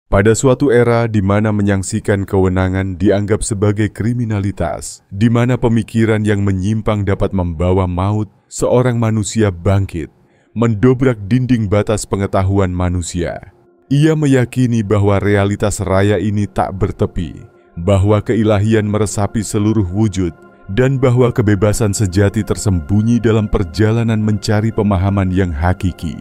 Pada suatu era di mana menyaksikan kewenangan dianggap sebagai kriminalitas, di mana pemikiran yang menyimpang dapat membawa maut, seorang manusia bangkit, mendobrak dinding batas pengetahuan manusia. Ia meyakini bahwa realitas raya ini tak bertepi, bahwa keilahian meresapi seluruh wujud, dan bahwa kebebasan sejati tersembunyi dalam perjalanan mencari pemahaman yang hakiki.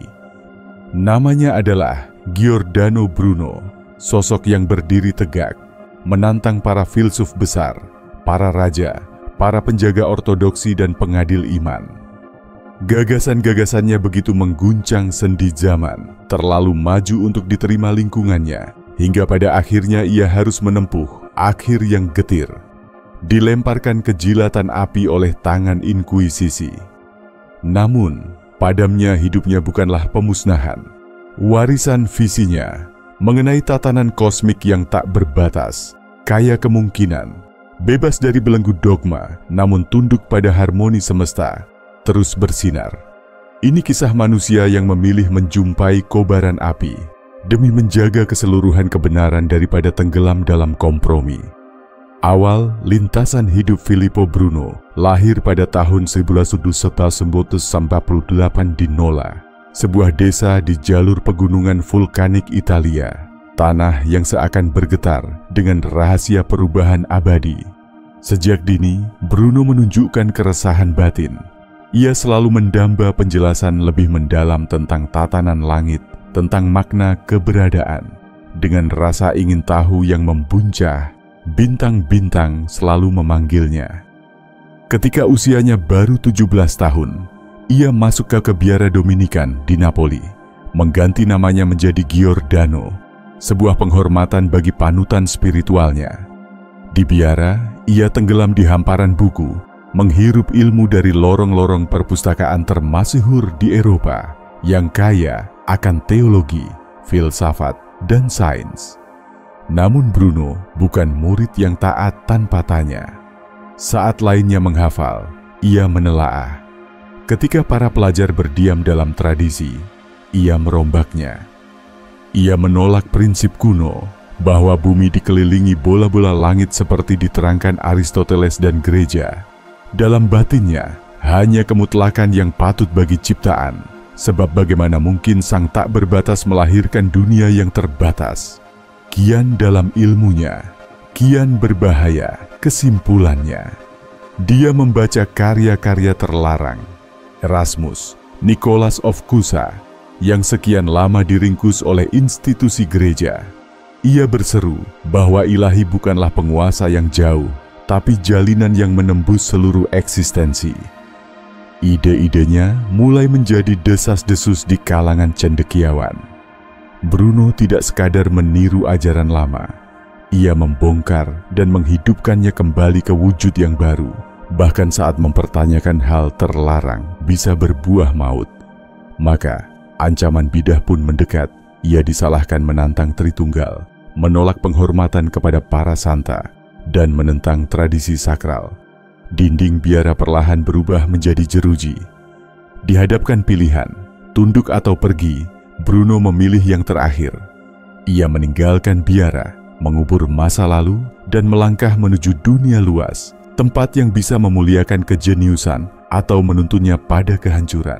Namanya adalah Giordano Bruno, sosok yang berdiri tegak, menantang para filsuf besar, para raja, para penjaga ortodoksi dan pengadil iman. Gagasan-gagasannya begitu mengguncang sendi zaman, terlalu maju untuk diterima lingkungannya, hingga pada akhirnya ia harus menempuh akhir yang getir. Dilemparkan ke jilatan api oleh tangan inkuisisi. Namun, padamnya hidupnya bukanlah pemusnahan. Warisan visinya mengenai tatanan kosmik yang tak berbatas, kaya kemungkinan, bebas dari belenggu dogma, namun tunduk pada harmoni semesta, terus bersinar. Ini kisah manusia yang memilih menjumpai kobaran api demi menjaga keseluruhan kebenaran daripada tenggelam dalam kompromi. Awal lintasan hidup Filippo Bruno lahir pada tahun 1998 di Nola, sebuah desa di jalur pegunungan vulkanik Italia, tanah yang seakan bergetar dengan rahasia perubahan abadi. Sejak dini, Bruno menunjukkan keresahan batin. Ia selalu mendamba penjelasan lebih mendalam tentang tatanan langit, tentang makna keberadaan. Dengan rasa ingin tahu yang membuncah, bintang-bintang selalu memanggilnya. Ketika usianya baru 17 tahun, ia masuk ke Biara Dominikan di Napoli, mengganti namanya menjadi Giordano, sebuah penghormatan bagi panutan spiritualnya. Di biara, ia tenggelam di hamparan buku, menghirup ilmu dari lorong-lorong perpustakaan termasyhur di Eropa yang kaya akan teologi, filsafat, dan sains. Namun Bruno bukan murid yang taat tanpa tanya. Saat lainnya menghafal, ia menelaah. Ketika para pelajar berdiam dalam tradisi, ia merombaknya. Ia menolak prinsip kuno bahwa bumi dikelilingi bola-bola langit seperti diterangkan Aristoteles dan gereja. Dalam batinnya, hanya kemutlakan yang patut bagi ciptaan, sebab bagaimana mungkin sang tak berbatas melahirkan dunia yang terbatas. Kian dalam ilmunya, kian berbahaya kesimpulannya. Dia membaca karya-karya terlarang, Erasmus, Nicholas of Cusa, yang sekian lama diringkus oleh institusi gereja. Ia berseru bahwa ilahi bukanlah penguasa yang jauh, tapi jalinan yang menembus seluruh eksistensi. Ide-idenya mulai menjadi desas-desus di kalangan cendekiawan. Bruno tidak sekadar meniru ajaran lama. Ia membongkar dan menghidupkannya kembali ke wujud yang baru. Bahkan saat mempertanyakan hal terlarang bisa berbuah maut. Maka, ancaman bidah pun mendekat. Ia disalahkan menantang Tritunggal, menolak penghormatan kepada para santa, dan menentang tradisi sakral. Dinding biara perlahan berubah menjadi jeruji. Dihadapkan pilihan, tunduk atau pergi, Bruno memilih yang terakhir. Ia meninggalkan biara, mengubur masa lalu, dan melangkah menuju dunia luas, tempat yang bisa memuliakan kejeniusan atau menuntunnya pada kehancuran.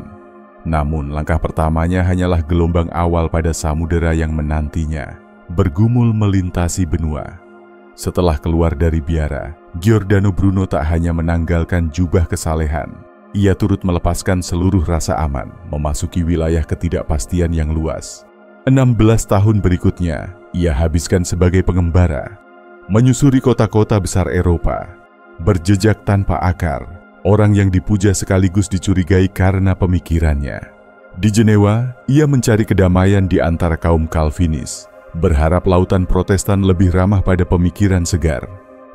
Namun langkah pertamanya hanyalah gelombang awal pada samudera yang menantinya, bergumul melintasi benua. Setelah keluar dari biara, Giordano Bruno tak hanya menanggalkan jubah kesalehan, ia turut melepaskan seluruh rasa aman, memasuki wilayah ketidakpastian yang luas. 16 tahun berikutnya, ia habiskan sebagai pengembara, menyusuri kota-kota besar Eropa, berjejak tanpa akar, orang yang dipuja sekaligus dicurigai karena pemikirannya. Di Jenewa, ia mencari kedamaian di antara kaum Calvinis, berharap lautan Protestan lebih ramah pada pemikiran segar.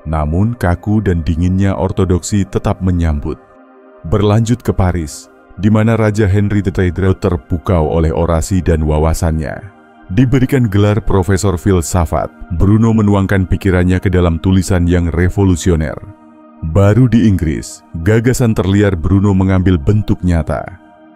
Namun kaku dan dinginnya ortodoksi tetap menyambut. Berlanjut ke Paris, di mana Raja Henry III terpukau oleh orasi dan wawasannya. Diberikan gelar Profesor Filsafat, Bruno menuangkan pikirannya ke dalam tulisan yang revolusioner. Baru di Inggris, gagasan terliar Bruno mengambil bentuk nyata.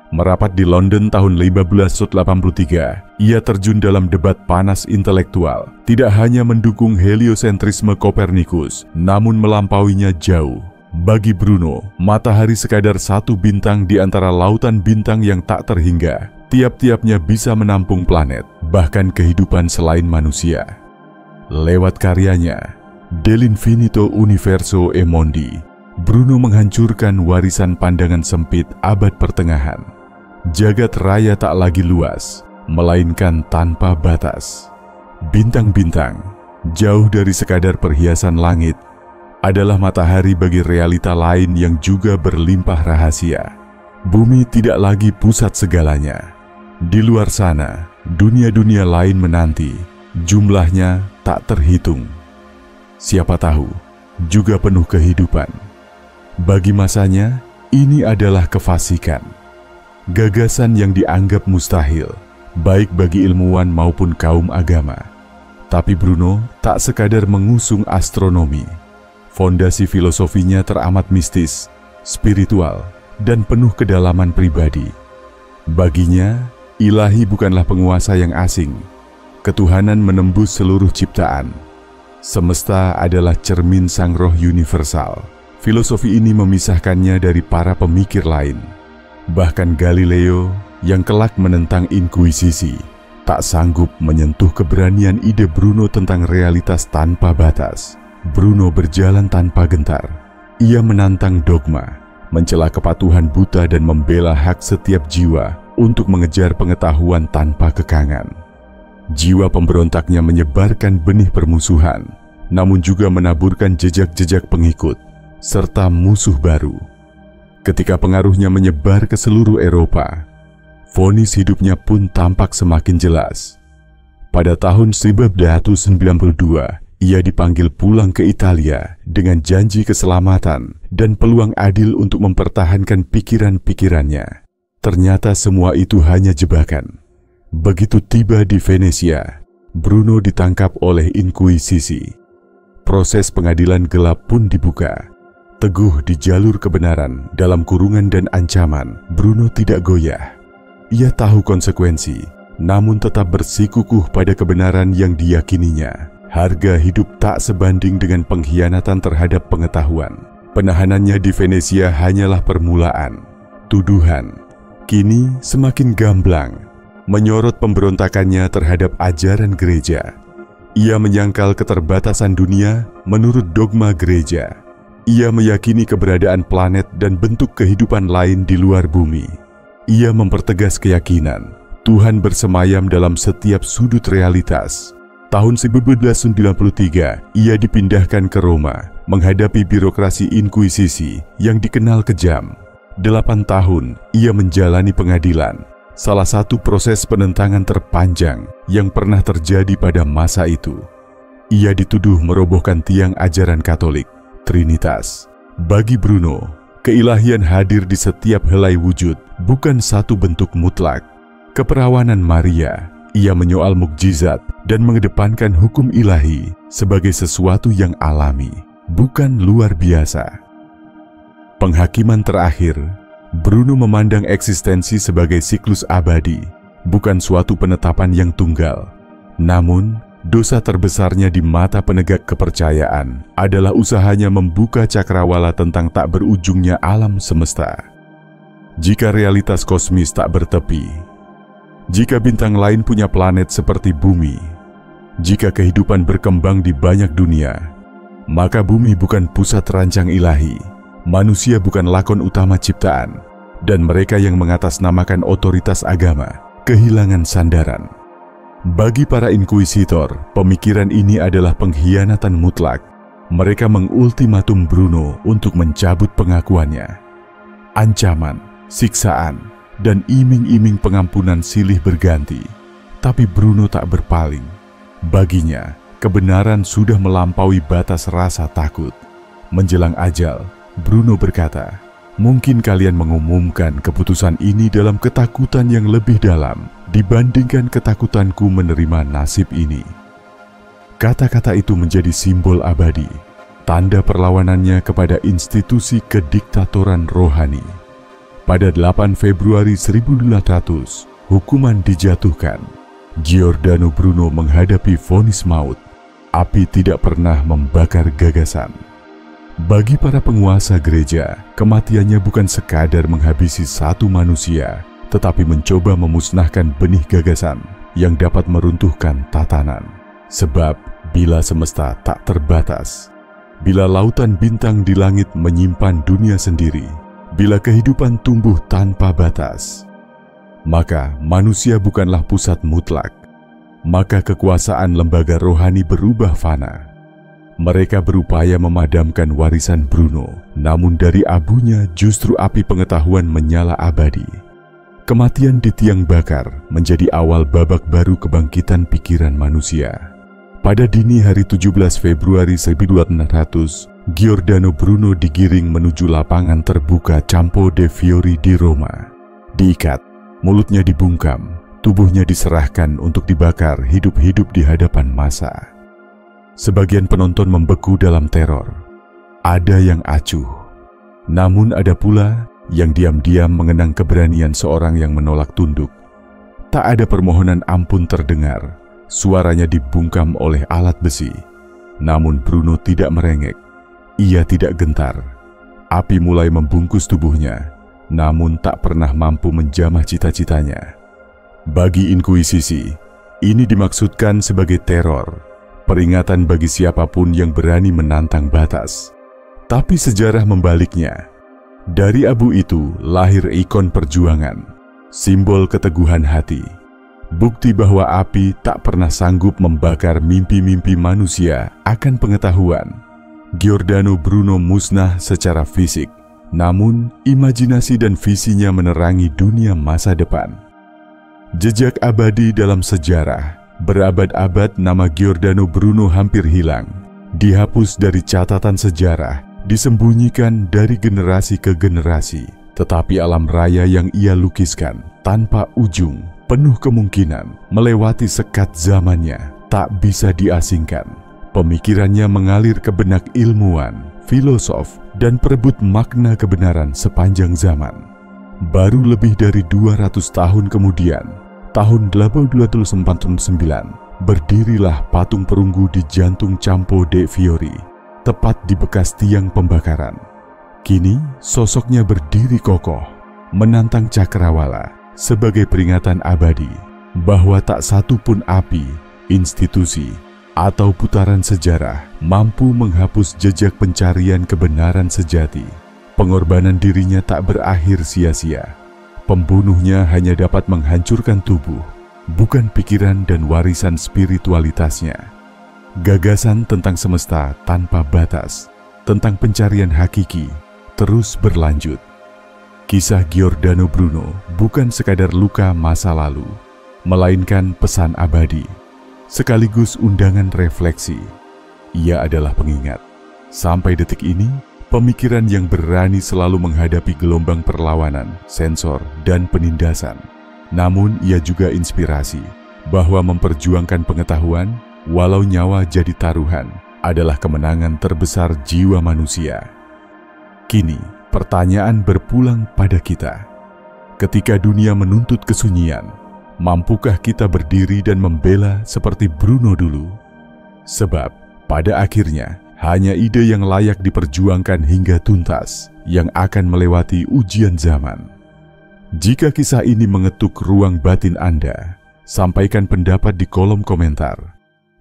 Merapat di London tahun 1583, ia terjun dalam debat panas intelektual, tidak hanya mendukung heliosentrisme Kopernikus, namun melampauinya jauh. Bagi Bruno, matahari sekadar satu bintang di antara lautan bintang yang tak terhingga. Tiap-tiapnya bisa menampung planet, bahkan kehidupan selain manusia. Lewat karyanya, Dell'Infinito Universo e Mondi, Bruno menghancurkan warisan pandangan sempit abad pertengahan. Jagat raya tak lagi luas, melainkan tanpa batas. Bintang-bintang, jauh dari sekadar perhiasan langit, adalah matahari bagi realita lain yang juga berlimpah rahasia. Bumi tidak lagi pusat segalanya. Di luar sana, dunia-dunia lain menanti, jumlahnya tak terhitung. Siapa tahu, juga penuh kehidupan. Bagi masanya, ini adalah kefasikan. Gagasan yang dianggap mustahil, baik bagi ilmuwan maupun kaum agama. Tapi Bruno tak sekadar mengusung astronomi. Fondasi filosofinya teramat mistis, spiritual, dan penuh kedalaman pribadi. Baginya, ilahi bukanlah penguasa yang asing. Ketuhanan menembus seluruh ciptaan. Semesta adalah cermin sang roh universal. Filosofi ini memisahkannya dari para pemikir lain. Bahkan Galileo yang kelak menentang inkuisisi tak sanggup menyentuh keberanian ide Bruno tentang realitas tanpa batas. Bruno berjalan tanpa gentar. Ia menantang dogma, mencela kepatuhan buta dan membela hak setiap jiwa untuk mengejar pengetahuan tanpa kekangan. Jiwa pemberontaknya menyebarkan benih permusuhan, namun juga menaburkan jejak-jejak pengikut, serta musuh baru. Ketika pengaruhnya menyebar ke seluruh Eropa, vonis hidupnya pun tampak semakin jelas. Pada tahun 1192, ia dipanggil pulang ke Italia dengan janji keselamatan dan peluang adil untuk mempertahankan pikiran-pikirannya. Ternyata semua itu hanya jebakan. Begitu tiba di Venesia, Bruno ditangkap oleh inkuisisi. Proses pengadilan gelap pun dibuka. Teguh di jalur kebenaran dalam kurungan dan ancaman, Bruno tidak goyah. Ia tahu konsekuensi, namun tetap bersikukuh pada kebenaran yang diyakininya. Harga hidup tak sebanding dengan pengkhianatan terhadap pengetahuan. Penahanannya di Venesia hanyalah permulaan. Tuduhan kini semakin gamblang, menyorot pemberontakannya terhadap ajaran gereja. Ia menyangkal keterbatasan dunia menurut dogma gereja. Ia meyakini keberadaan planet dan bentuk kehidupan lain di luar bumi. Ia mempertegas keyakinan Tuhan bersemayam dalam setiap sudut realitas. Tahun 1193, ia dipindahkan ke Roma menghadapi birokrasi inkuisisi yang dikenal kejam. 8 tahun, ia menjalani pengadilan, salah satu proses penentangan terpanjang yang pernah terjadi pada masa itu. Ia dituduh merobohkan tiang ajaran Katolik, Trinitas. Bagi Bruno, keilahian hadir di setiap helai wujud, bukan satu bentuk mutlak. Keperawanan Maria, ia menyoal mukjizat dan mengedepankan hukum ilahi sebagai sesuatu yang alami, bukan luar biasa. Penghakiman terakhir, Bruno memandang eksistensi sebagai siklus abadi, bukan suatu penetapan yang tunggal. Namun, dosa terbesarnya di mata penegak kepercayaan adalah usahanya membuka cakrawala tentang tak berujungnya alam semesta. Jika realitas kosmis tak bertepi, jika bintang lain punya planet seperti bumi, jika kehidupan berkembang di banyak dunia, maka bumi bukan pusat rancang ilahi, manusia bukan lakon utama ciptaan, dan mereka yang mengatasnamakan otoritas agama kehilangan sandaran. Bagi para inkuisitor, pemikiran ini adalah pengkhianatan mutlak. Mereka mengultimatum Bruno untuk mencabut pengakuannya. Ancaman, siksaan, dan iming-iming pengampunan silih berganti. Tapi Bruno tak berpaling. Baginya, kebenaran sudah melampaui batas rasa takut. Menjelang ajal, Bruno berkata, "Mungkin kalian mengumumkan keputusan ini dalam ketakutan yang lebih dalam dibandingkan ketakutanku menerima nasib ini." Kata-kata itu menjadi simbol abadi, tanda perlawanannya kepada institusi kediktatoran rohani. Pada 8 Februari 1800, hukuman dijatuhkan. Giordano Bruno menghadapi vonis maut. Api tidak pernah membakar gagasan. Bagi para penguasa gereja, kematiannya bukan sekadar menghabisi satu manusia, tetapi mencoba memusnahkan benih gagasan yang dapat meruntuhkan tatanan. Sebab, bila semesta tak terbatas, bila lautan bintang di langit menyimpan dunia sendiri, bila kehidupan tumbuh tanpa batas, maka manusia bukanlah pusat mutlak. Maka kekuasaan lembaga rohani berubah fana. Mereka berupaya memadamkan warisan Bruno, namun dari abunya justru api pengetahuan menyala abadi. Kematian di tiang bakar menjadi awal babak baru kebangkitan pikiran manusia. Pada dini hari 17 Februari 1600, Giordano Bruno digiring menuju lapangan terbuka Campo dei Fiori di Roma. Diikat, mulutnya dibungkam, tubuhnya diserahkan untuk dibakar hidup-hidup di hadapan massa. Sebagian penonton membeku dalam teror. Ada yang acuh, namun ada pula yang diam-diam mengenang keberanian seorang yang menolak tunduk. Tak ada permohonan ampun terdengar, suaranya dibungkam oleh alat besi. Namun Bruno tidak merengek. Ia tidak gentar. Api mulai membungkus tubuhnya, namun tak pernah mampu menjamah cita-citanya. Bagi Inkuisisi, ini dimaksudkan sebagai teror, peringatan bagi siapapun yang berani menantang batas. Tapi sejarah membaliknya. Dari abu itu lahir ikon perjuangan, simbol keteguhan hati, bukti bahwa api tak pernah sanggup membakar mimpi-mimpi manusia akan pengetahuan. Giordano Bruno musnah secara fisik, namun imajinasi dan visinya menerangi dunia masa depan. Jejak abadi dalam sejarah, berabad-abad nama Giordano Bruno hampir hilang, dihapus dari catatan sejarah, disembunyikan dari generasi ke generasi. Tetapi alam raya yang ia lukiskan tanpa ujung, penuh kemungkinan, melewati sekat zamannya, tak bisa diasingkan. Pemikirannya mengalir ke benak ilmuwan, filosof, dan perebut makna kebenaran sepanjang zaman. Baru lebih dari 200 tahun kemudian, tahun 1849, berdirilah patung perunggu di jantung Campo dei Fiori, tepat di bekas tiang pembakaran. Kini, sosoknya berdiri kokoh, menantang cakrawala sebagai peringatan abadi bahwa tak satu pun api, institusi, atau putaran sejarah mampu menghapus jejak pencarian kebenaran sejati. Pengorbanan dirinya tak berakhir sia-sia. Pembunuhnya hanya dapat menghancurkan tubuh, bukan pikiran dan warisan spiritualitasnya. Gagasan tentang semesta tanpa batas, tentang pencarian hakiki, terus berlanjut. Kisah Giordano Bruno bukan sekadar luka masa lalu, melainkan pesan abadi, sekaligus undangan refleksi. Ia adalah pengingat. Sampai detik ini, pemikiran yang berani selalu menghadapi gelombang perlawanan, sensor, dan penindasan. Namun ia juga inspirasi bahwa memperjuangkan pengetahuan, walau nyawa jadi taruhan, adalah kemenangan terbesar jiwa manusia. Kini, pertanyaan berpulang pada kita. Ketika dunia menuntut kesunyian, mampukah kita berdiri dan membela seperti Bruno dulu? Sebab, pada akhirnya, hanya ide yang layak diperjuangkan hingga tuntas yang akan melewati ujian zaman. Jika kisah ini mengetuk ruang batin Anda, sampaikan pendapat di kolom komentar.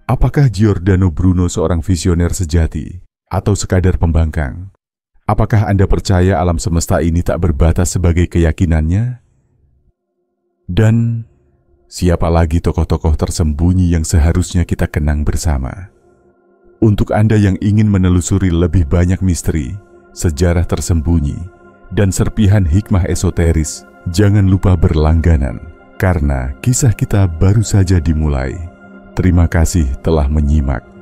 Apakah Giordano Bruno seorang visioner sejati atau sekadar pembangkang? Apakah Anda percaya alam semesta ini tak berbatas sebagai keyakinannya? Dan siapa lagi tokoh-tokoh tersembunyi yang seharusnya kita kenang bersama? Untuk Anda yang ingin menelusuri lebih banyak misteri, sejarah tersembunyi, dan serpihan hikmah esoteris, jangan lupa berlangganan, karena kisah kita baru saja dimulai. Terima kasih telah menyimak.